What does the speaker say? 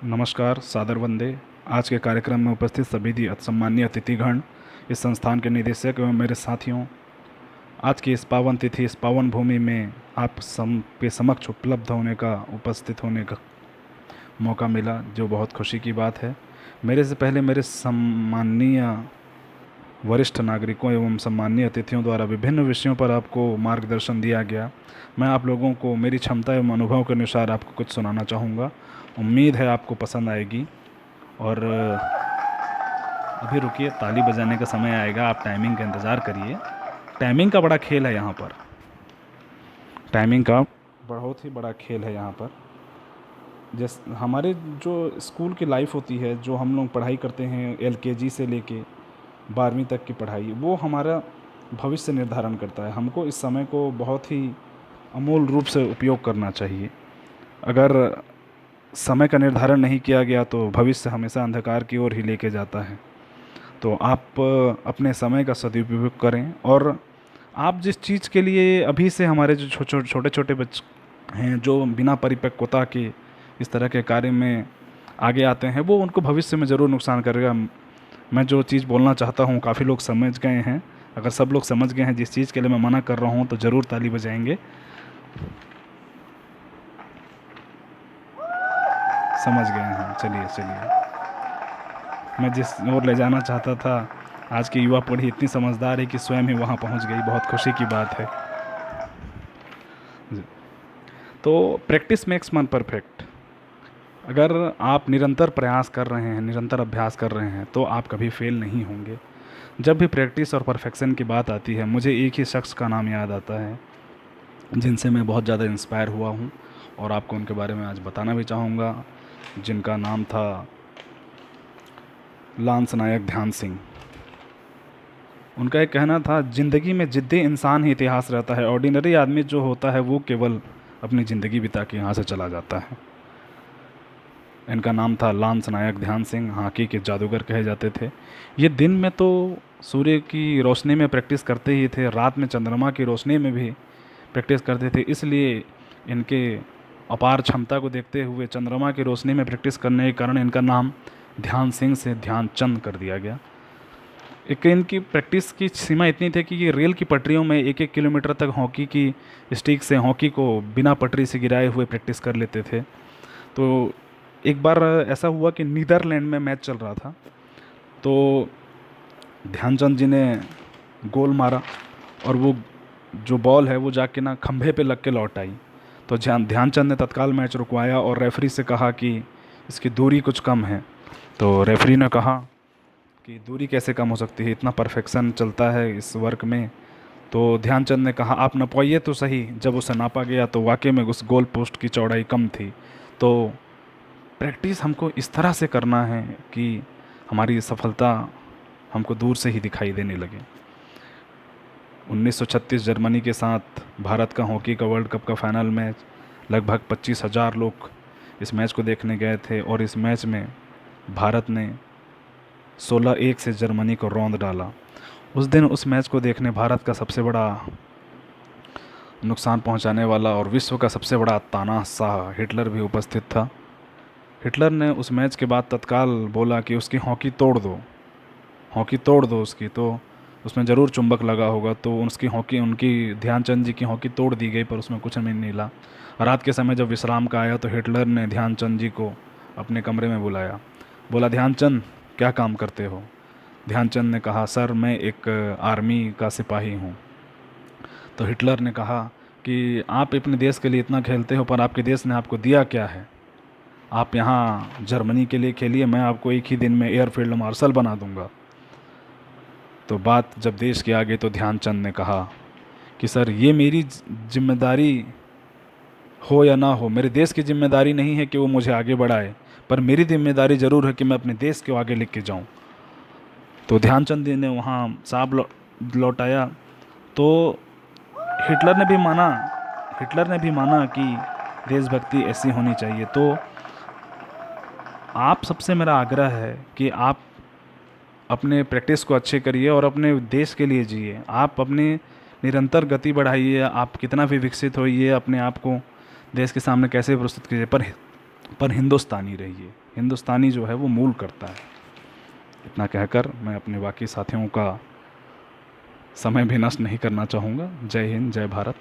नमस्कार, सादर वंदे। आज के कार्यक्रम में उपस्थित सभी सम्मानीय अतिथिगण, इस संस्थान के निदेशक एवं मेरे साथियों, आज की इस पावन तिथि, इस पावन भूमि में आप के समक्ष उपलब्ध होने का, उपस्थित होने का मौका मिला, जो बहुत खुशी की बात है। मेरे से पहले मेरे सम्माननीय वरिष्ठ नागरिकों एवं सम्माननीय अतिथियों द्वारा विभिन्न विषयों पर आपको मार्गदर्शन दिया गया। मैं आप लोगों को मेरी क्षमता एवं अनुभव के अनुसार आपको कुछ सुनाना चाहूँगा। उम्मीद है आपको पसंद आएगी। और अभी रुकिए, ताली बजाने का समय आएगा, आप टाइमिंग का इंतज़ार करिए। टाइमिंग का बड़ा खेल है यहाँ पर, टाइमिंग का बहुत ही बड़ा खेल है यहाँ पर। जैसे हमारे जो स्कूल की लाइफ होती है, जो हम लोग पढ़ाई करते हैं एलकेजी से लेके 12वीं तक की पढ़ाई, वो हमारा भविष्य निर्धारण करता है। हमको इस समय को बहुत ही अमूल रूप से उपयोग करना चाहिए। अगर समय का निर्धारण नहीं किया गया तो भविष्य हमेशा अंधकार की ओर ही लेके जाता है। तो आप अपने समय का सदुपयोग करें, और आप जिस चीज़ के लिए अभी से, हमारे जो छोटे छोटे बच्चे हैं जो बिना परिपक्वता के इस तरह के कार्य में आगे आते हैं, वो उनको भविष्य में ज़रूर नुकसान करेगा। मैं जो चीज़ बोलना चाहता हूँ काफ़ी लोग समझ गए हैं। अगर सब लोग समझ गए हैं जिस चीज़ के लिए मैं मना कर रहा हूँ, तो ज़रूर ताली बजाएंगे। समझ गए हैं, चलिए चलिए। मैं जिस ओर ले जाना चाहता था, आज की युवा पीढ़ी इतनी समझदार है कि स्वयं ही वहाँ पहुँच गई। बहुत खुशी की बात है। तो प्रैक्टिस मेक्स मैन परफेक्ट। अगर आप निरंतर प्रयास कर रहे हैं, निरंतर अभ्यास कर रहे हैं, तो आप कभी फेल नहीं होंगे। जब भी प्रैक्टिस और परफेक्शन की बात आती है, मुझे एक ही शख्स का नाम याद आता है जिनसे मैं बहुत ज़्यादा इंस्पायर हुआ हूँ, और आपको उनके बारे में आज बताना भी चाहूँगा, जिनका नाम था लांस नायक ध्यान सिंह। उनका एक कहना था, ज़िंदगी में जिद्दी इंसान ही इतिहास रहता है, ऑर्डिनरी आदमी जो होता है वो केवल अपनी ज़िंदगी बिता के यहाँ से चला जाता है। इनका नाम था लांस नायक ध्यान सिंह, हॉकी के जादूगर कहे जाते थे। ये दिन में तो सूर्य की रोशनी में प्रैक्टिस करते ही थे, रात में चंद्रमा की रोशनी में भी प्रैक्टिस करते थे। इसलिए इनके अपार क्षमता को देखते हुए चंद्रमा की रोशनी में प्रैक्टिस करने के कारण इनका नाम ध्यान सिंह से ध्यानचंद कर दिया गया। एक इनकी प्रैक्टिस की सीमा इतनी थी कि ये रेल की पटरियों में 1-1 किलोमीटर तक हॉकी की स्टिक से हॉकी को बिना पटरी से गिराए हुए प्रैक्टिस कर लेते थे। तो एक बार ऐसा हुआ कि नीदरलैंड में मैच चल रहा था, तो ध्यानचंद जी ने गोल मारा, और वो जो बॉल है वो जाके ना खंभे पे लग के लौट आई। तो ध्यानचंद ने तत्काल मैच रुकवाया और रेफरी से कहा कि इसकी दूरी कुछ कम है। तो रेफरी ने कहा कि दूरी कैसे कम हो सकती है, इतना परफेक्शन चलता है इस वर्क में। तो ध्यानचंद ने कहा, आप नपाइए तो सही। जब उसे नापा गया तो वाकई में उस गोल पोस्ट की चौड़ाई कम थी। तो प्रैक्टिस हमको इस तरह से करना है कि हमारी सफलता हमको दूर से ही दिखाई देने लगे। 1936 जर्मनी के साथ भारत का हॉकी का वर्ल्ड कप का फाइनल मैच, लगभग 25,000 लोग इस मैच को देखने गए थे, और इस मैच में भारत ने 16-1 से जर्मनी को रौंद डाला। उस दिन उस मैच को देखने भारत का सबसे बड़ा नुकसान पहुंचाने वाला और विश्व का सबसे बड़ा तानाशाह हिटलर भी उपस्थित था। हिटलर ने उस मैच के बाद तत्काल बोला कि उसकी हॉकी तोड़ दो, हॉकी तोड़ दो उसकी। तो उसमें ज़रूर चुंबक लगा होगा, तो उसकी हॉकी, उनकी ध्यानचंद जी की हॉकी तोड़ दी गई, पर उसमें कुछ नहीं मिला। रात के समय जब विश्राम का आया तो हिटलर ने ध्यानचंद जी को अपने कमरे में बुलाया। बोला, ध्यानचंद क्या काम करते हो? ध्यानचंद ने कहा, सर मैं एक आर्मी का सिपाही हूँ। तो हिटलर ने कहा कि आप अपने देश के लिए इतना खेलते हो, पर आपके देश ने आपको दिया क्या है? आप यहाँ जर्मनी के लिए खेलिए, मैं आपको एक ही दिन में एयरफील्ड मार्शल बना दूंगा। तो बात जब देश के आगे, तो ध्यानचंद ने कहा कि सर ये मेरी जिम्मेदारी हो या ना हो, मेरे देश की जिम्मेदारी नहीं है कि वो मुझे आगे बढ़ाए, पर मेरी जिम्मेदारी ज़रूर है कि मैं अपने देश को आगे लेके जाऊँ। तो ध्यानचंद जी ने वहाँ साहब लौटाया। तो हिटलर ने भी माना, हिटलर ने भी माना कि देशभक्ति ऐसी होनी चाहिए। तो आप सबसे मेरा आग्रह है कि आप अपने प्रैक्टिस को अच्छे करिए और अपने देश के लिए जिए। आप अपनी निरंतर गति बढ़ाइए, आप कितना भी विकसित होइए, अपने आप को देश के सामने कैसे प्रस्तुत कीजिए, पर पर हिंदुस्तानी रहिए। हिंदुस्तानी जो है वो मूल करता है। इतना कहकर मैं अपने बाकी साथियों का समय भी नष्ट नहीं करना चाहूँगा। जय हिंद, जय भारत।